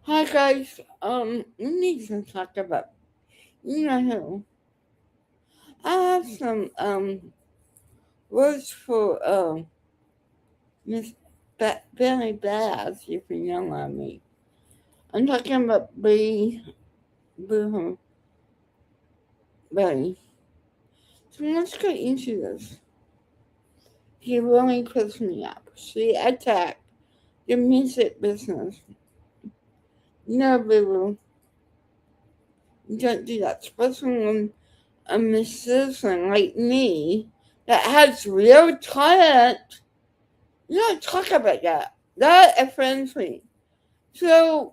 Hi guys, we need to talk about, you know, I have some, words for, Miss Billy Bass, if you know what I mean. I'm talking about Boo, Billy. So let's get into this. He really pissed me off. She attacked the music business. No, Boo, you don't do that, especially when a musician like me that has real talent. You don't talk about that. That offends me. So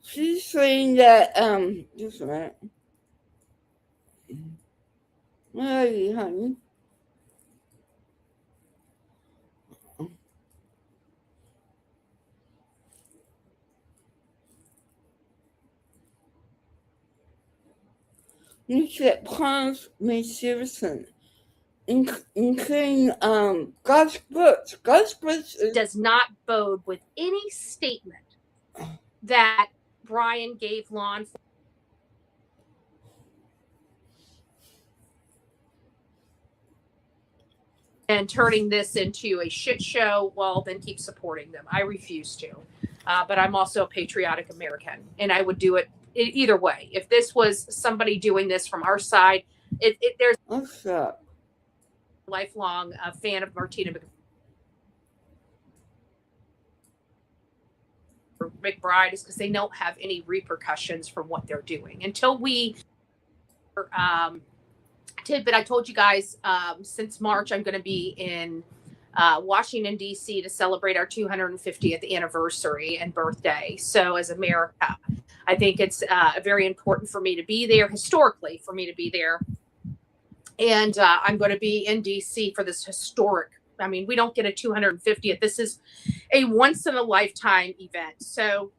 she's saying that just a minute. Where are you, honey? You should punish me seriously, including God's books. God's books is does not bode with any statement that Brian gave law enforcement and turning this into a shit show, well, then keep supporting them. I refuse to. But I'm also a patriotic American, and I would do it either way. If this was somebody doing this from our side, there's what's up? a lifelong fan of Martina McBride is because they don't have any repercussions from what they're doing until we tidbit. I told you guys since March I'm going to be in Washington, D.C. to celebrate our 250th anniversary and birthday. So, as America, I think it's very important for me to be there, historically, for me to be there. And I'm going to be in D.C. for this historic. I mean, we don't get a 250th. This is a once in a lifetime event. So,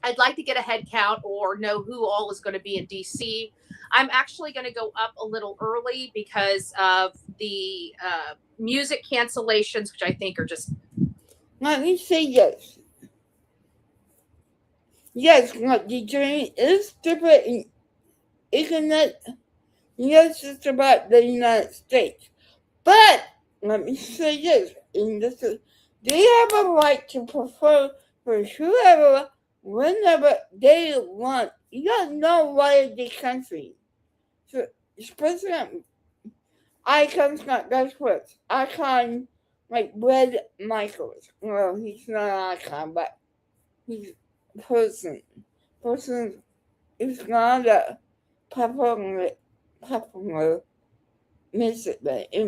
I'd like to get a head count or know who all is going to be in DC. I'm actually going to go up a little early because of the music cancellations, which I think are just. Let me say yes. Yes, what you're doing is different, isn't it? Yes, it's about the United States. But let me say this, and this is, they have a right to prefer for whoever, whenever they want. You don't know why the country. So, President Icon's not that's what Icon like Red Michaels. Well, he's not an icon, but he's a person. Person is not a popular music, but I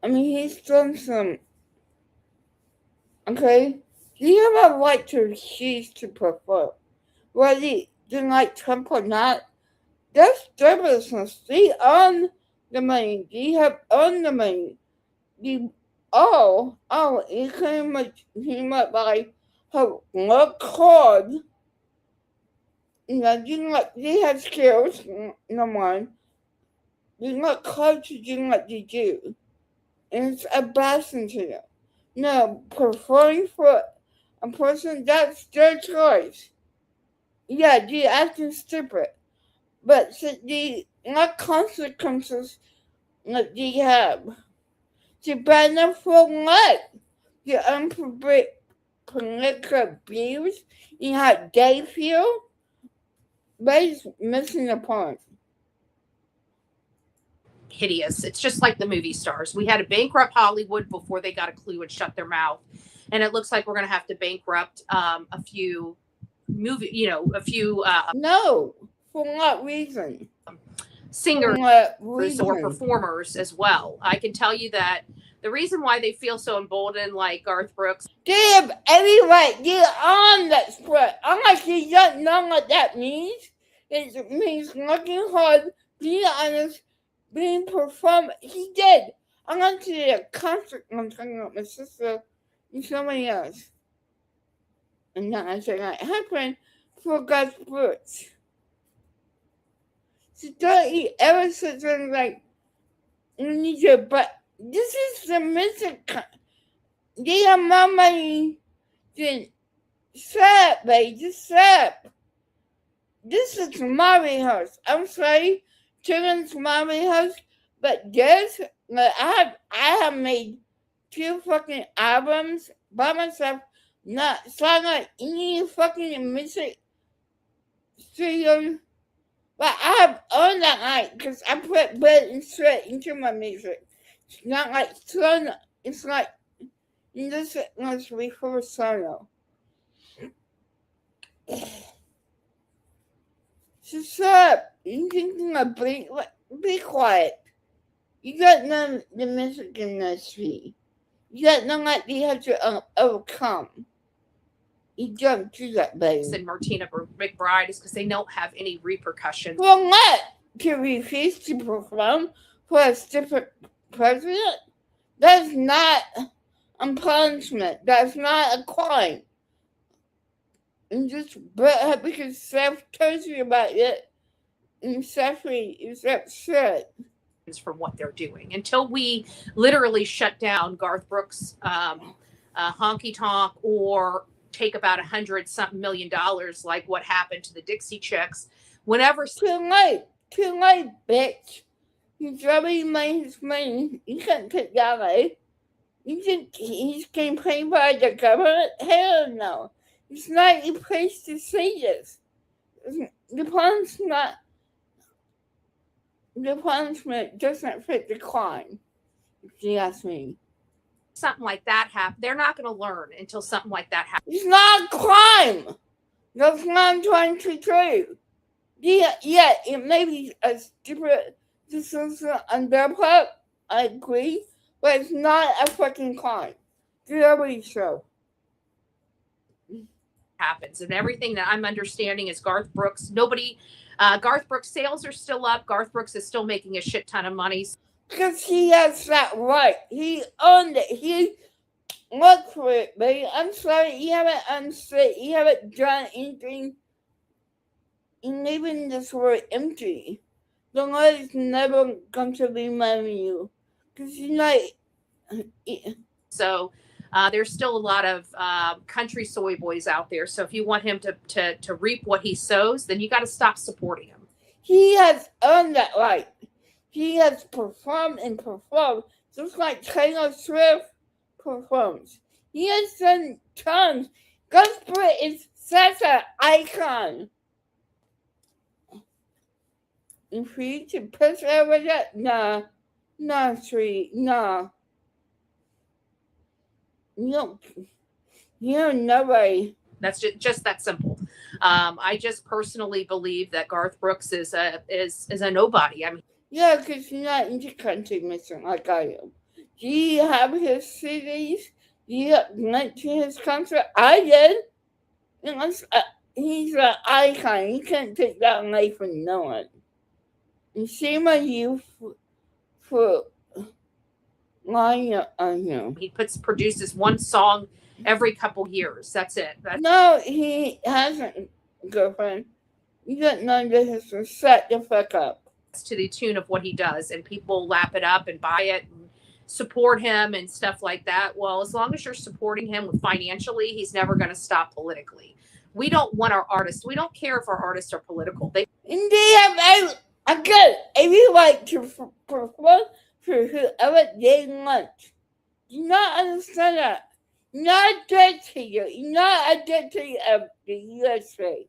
mean, he's done some. Okay, you have a right to choose to prefer. Whether you like Trump or not, that's their business. They own the money. They have earned the money. They you came up by her work hard. You know, they have skills. Number one, they work hard to do what they do, and it's a blessing to them. No, preferring for a person, that's their choice. Yeah, they acting stupid. But the what consequences that they have? To ban them for what? The political views and how they feel? That is missing the point. Hideous. It's just like the movie stars. We had to bankrupt Hollywood before they got a clue and shut their mouth. And it looks like we're going to have to bankrupt a few a few. No, for what reason? Singers or performers as well. I can tell you that the reason why they feel so emboldened, like Garth Brooks, they have every right. They're on that spot. Unless you don't know what that means, it means working hard, being honest, being performed. He did. I went to a concert. I'm talking about my sister and somebody else. And then I said, "It happened for God's words." So don't you ever say something like, "You need your butt." This is the music. They have more money then shut up, babe. Just shut up. This is my house. I'm sorry, children's my house, but this, like, I have made 2 fucking albums by myself, not signed like any fucking music studio. But I have owned that night because I put blood and sweat into my music. It's not like solo. It's like this was before solo. So shut up. You thinking of be quiet. You got none of the music industry. You got none that you have to overcome. You don't do that, baby. Said Martina McBride is because they don't have any repercussions. Well, what? To refuse to perform for a different president? That's not a punishment. That's not a crime. And just because Seth told you about it, and Stephanie is upset. From what they're doing until we literally shut down Garth Brooks' honky tonk or take about $100-something million like what happened to the Dixie Chicks. Whenever too late, bitch. He's already made his money. You can't take that away. You think he's getting paid by the government? Hell no. It's not your place to say this. The punishment doesn't fit the crime, if you ask me. Something like that happens. They're not going to learn until something like that happens. It's not a crime. That's what I'm trying to do. Yeah, it may be a stupid decision on their part, I agree, but it's not a fucking crime. Very so. Happens, and everything that I'm understanding is Garth Brooks. Garth Brooks sales are still up. Garth Brooks is still making a shit ton of money. Because he has that right. He owned it. He worked for it, baby. I'm sorry, you haven't understood. You haven't done anything. And even this word empty. The Lord is never going to remember you. Because you're not. So there's still a lot of country soy boys out there. So if you want him to reap what he sows, then you got to stop supporting him. He has earned that right. He has performed just like Taylor Swift performs. He has done tons. Gospel is such an icon. And for you to push over that, nah, sweetie, nah. You don't nobody. That's just that simple. I just personally believe that Garth Brooks is a nobody. I mean, yeah, because you're not into country music like I am. Do you have his CDs? Do you went to his concert? I did. And he's an icon. You can't take that away from no one. And shame on you for lying on him. He produces one song every couple years. That's it. No, he hasn't, girlfriend. You don't know this is shut the fuck up. To the tune of what he does, and people lap it up and buy it and support him and stuff like that. Well, as long as you're supporting him financially, he's never going to stop politically. We don't want our artists. We don't care if our artists are political. Indeed, I get it. If you like to perform for whoever they want, do not understand that. You're not dead to you. You're not a dead to you of the USA.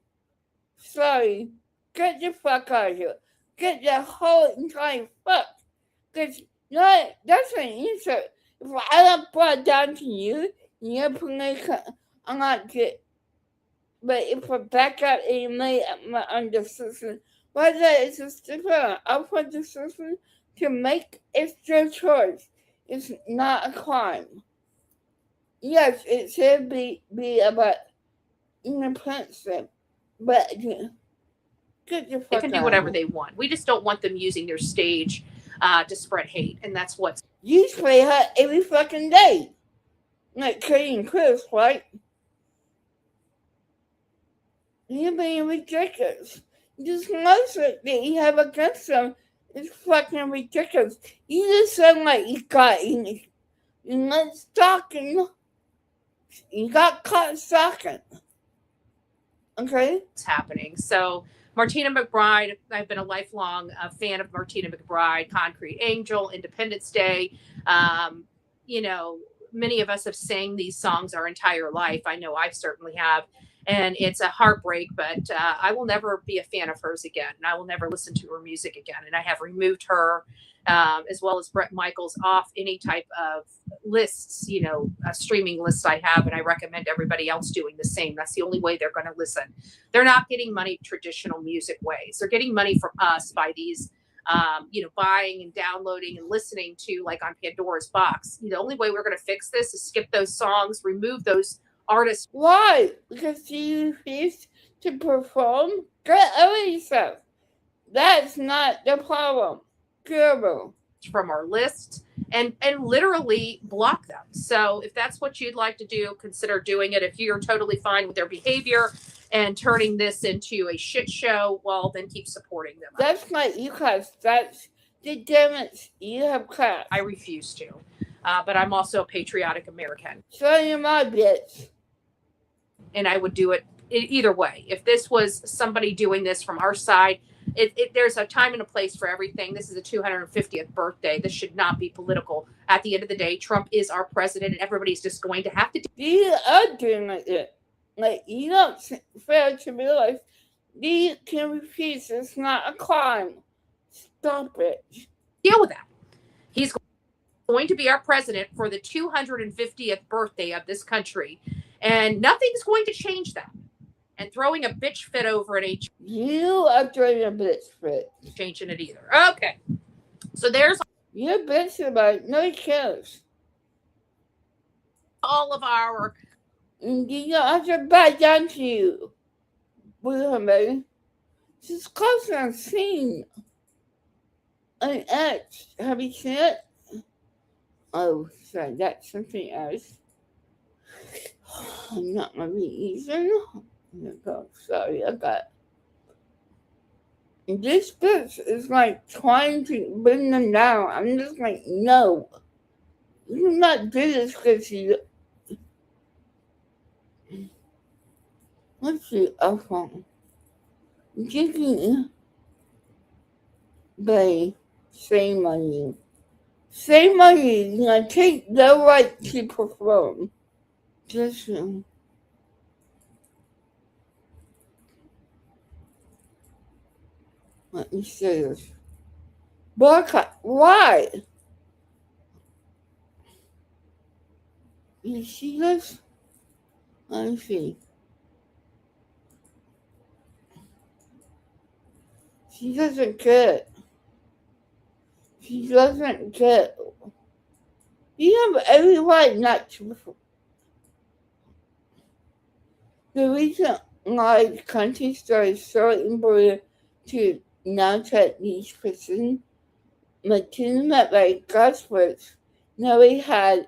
Sorry. Get the fuck out of here. Get the whole entire fuck. Because that's an answer. If I don't bow down to you, you're political, I'm not good. But if I back out and lay my own decision, whether it's a stupid or upward decision to make, it's their choice. It's not a crime. Yes, it should be about independence, but they can do whatever they want. We just don't want them using their stage to spread hate, and that's what you play her every fucking day, like Katie and Chris, right? You're being ridiculous. This lawsuit that you have against them is fucking ridiculous. You just sound like you got in. You're not talking. You got caught second. Okay? It's happening. So Martina McBride, I've been a lifelong fan of Martina McBride, Concrete Angel, Independence Day. You know, many of us have sang these songs our entire life. I know I certainly have. And it's a heartbreak, but I will never be a fan of hers again. And I will never listen to her music again. And I have removed her, as well as Bret Michaels, off any type of lists, you know, streaming lists I have. And I recommend everybody else doing the same. That's the only way they're going to listen. They're not getting money traditional music ways. They're getting money from us by these, you know, buying and downloading and listening to, like on Pandora's box. The only way we're going to fix this is skip those songs, remove those artists. Why? Because you refuse to perform? Get over yourself. That's not the problem. Terrible. From our list and literally block them. So if that's what you'd like to do, consider doing it. If you're totally fine with their behavior and turning this into a shit show, well, then keep supporting them. That's not you, cause that's the damage you have caused. I refuse to. But I'm also a patriotic American. So you're my bitch. And I would do it either way. If this was somebody doing this from our side, there's a time and a place for everything. This is the 250th birthday. This should not be political. At the end of the day, Trump is our president, and everybody's just going to have to. You are doing it. Like, you don't fail to realize you can refuse. It's not a crime. Stop it. Deal with that. He's going to be our president for the 250th birthday of this country, and nothing's going to change that. And throwing a bitch fit over an You are throwing a bitch fit. Changing it either. Okay. So there's You're bitching about it. Nobody cares. all of our. And you don't have to back down to you. William, she's close on scene. An X. Have you seen it? Oh, sorry, that's something else. I'm not gonna be easy. Oh, sorry, I got. This bitch is like trying to bring them down. I'm just like, no. You do not do this because you. What's the iPhone? Giving. They save money. Save money. You know, take the right to perform. Just. Let me say this. Boycott. Why? You see this? Let me see. She doesn't get it. She doesn't get it. You have every right not to perform. The reason why the country started so important to now that these person legitimate by God's words. Now we had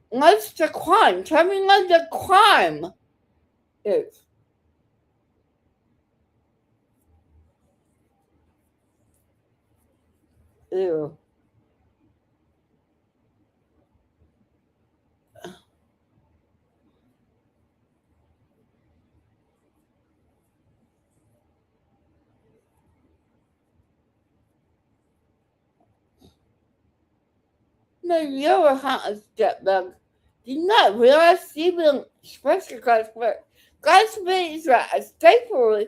what's the crime? Tell me what the crime is. Ew. No, you're a hot stepdog. Do you not realize even special God's word? God's word is a staple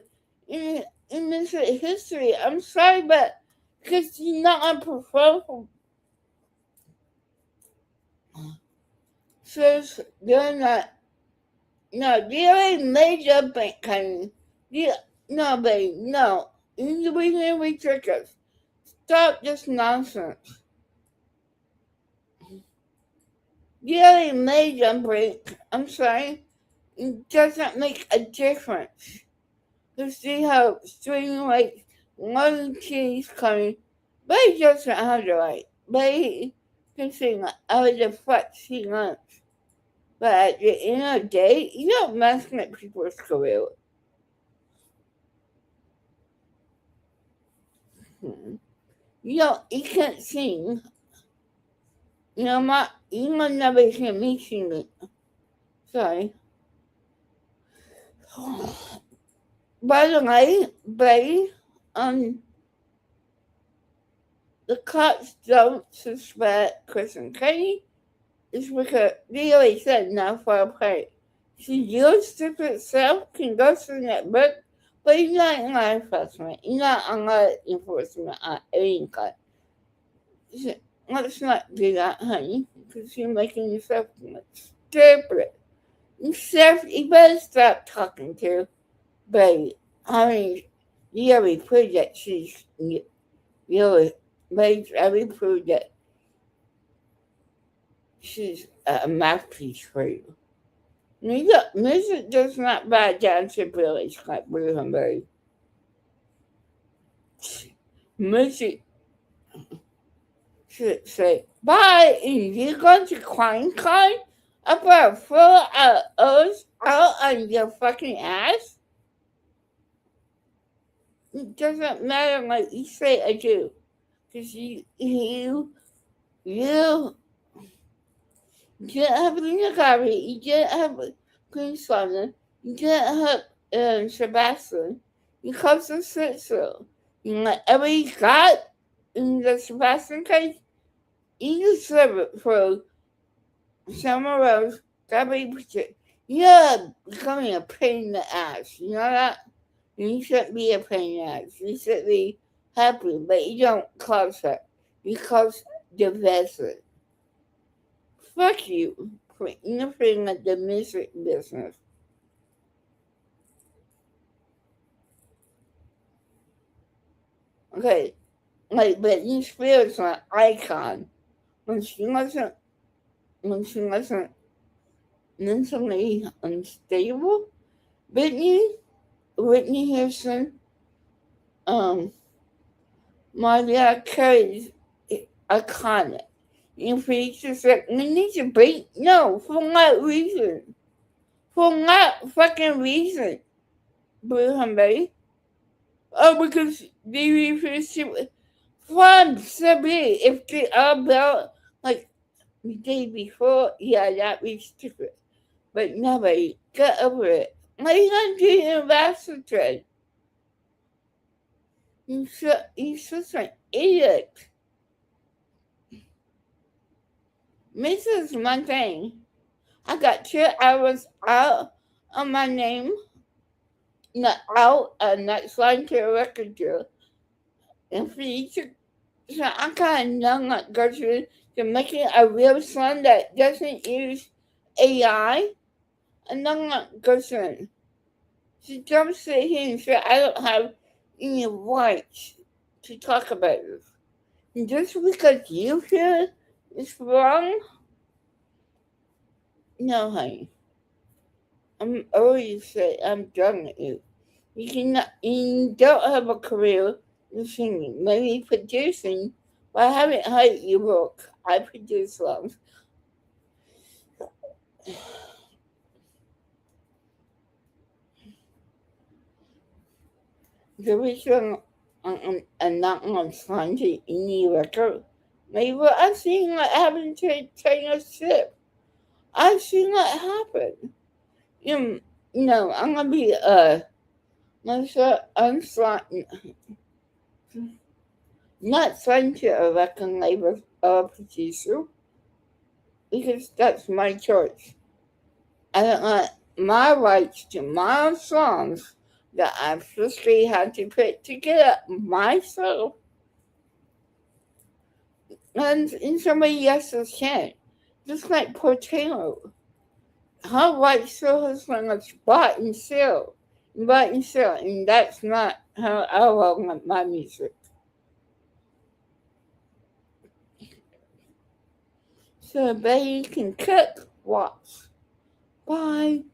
in this history. I'm sorry, but because you're not a performer. So they're not. No, they already made your bank coming. No, babe, no. You're being ridiculous. Stop this nonsense. You already made your break. I'm sorry. It doesn't make a difference. You see how streaming like one cheese coming, but he doesn't have the right. But he can sing out of the fuck he wants. But at the end of the day, you don't mess with people's career. You can't sing. You will never hear me sing it. Sorry. By the way, Betty, the cops don't suspect Chris and Katie. It's because they always said not for a play. So your stupid self can go through that book, but you're not in law enforcement. You're not on law enforcement on any kind. So let's not do that, honey, because you're making yourself look stupid. You better stop talking to Betty. I mean, you already proved that she's really, Betty's already proved that she's a mouthpiece for you. Music does not bow down to Billy's like Blueberry. Music should say, bye, and you're going to CrimeCon about 4 hours out on your fucking ass? It doesn't matter what you say or do. Because you didn't have Linagari, you didn't have Queen Summer, you didn't have Sebastian, you come to Cicero. And whatever you got in the Sebastian case, you deserve it for somewhere else. You're becoming a pain in the ass. You know that? You shouldn't be a pain in the ass. You should be happy, but you don't cause that. You cause division. Fuck you for interfering with the music business. Okay, like Britney Spears, an icon. When she wasn't mentally unstable, Whitney Houston, Mariah Carey's iconic. And Felicia said, we need to break. No, for what reason? For what fucking reason? Blue Humberry? Oh, because they refused to. From Sabi, if they are about, like, the day before, yeah, that was stupid. But nobody, get over it. What are you going to do in Ambassador? You're such an idiot. Mrs. One thing. I got 2 hours out on my name, not signed to a record deal. And for you to, so I'm kind of young like Gertrude to making a real song that doesn't use AI. I'm not like Gertrude. So don't sit here and say I don't have any rights to talk about this. And just because you feel it's wrong, no, honey. I'm already say I'm done with you. You don't have a career in singing, maybe producing, but I haven't heard you work. I produce songs. The reason I'm not on sign to any record, maybe I've seen what happened to Taylor Swift. I've seen what happened. You know, I'm gonna be not signed to a record label or a producer because that's my choice. I don't want my rights to my songs that I've physically had to put together myself and in somebody else's hand. Just like poor Taylor. Her rights still has been bought and sell. And that's not how I want my music. So Betty can cook, watch. Bye.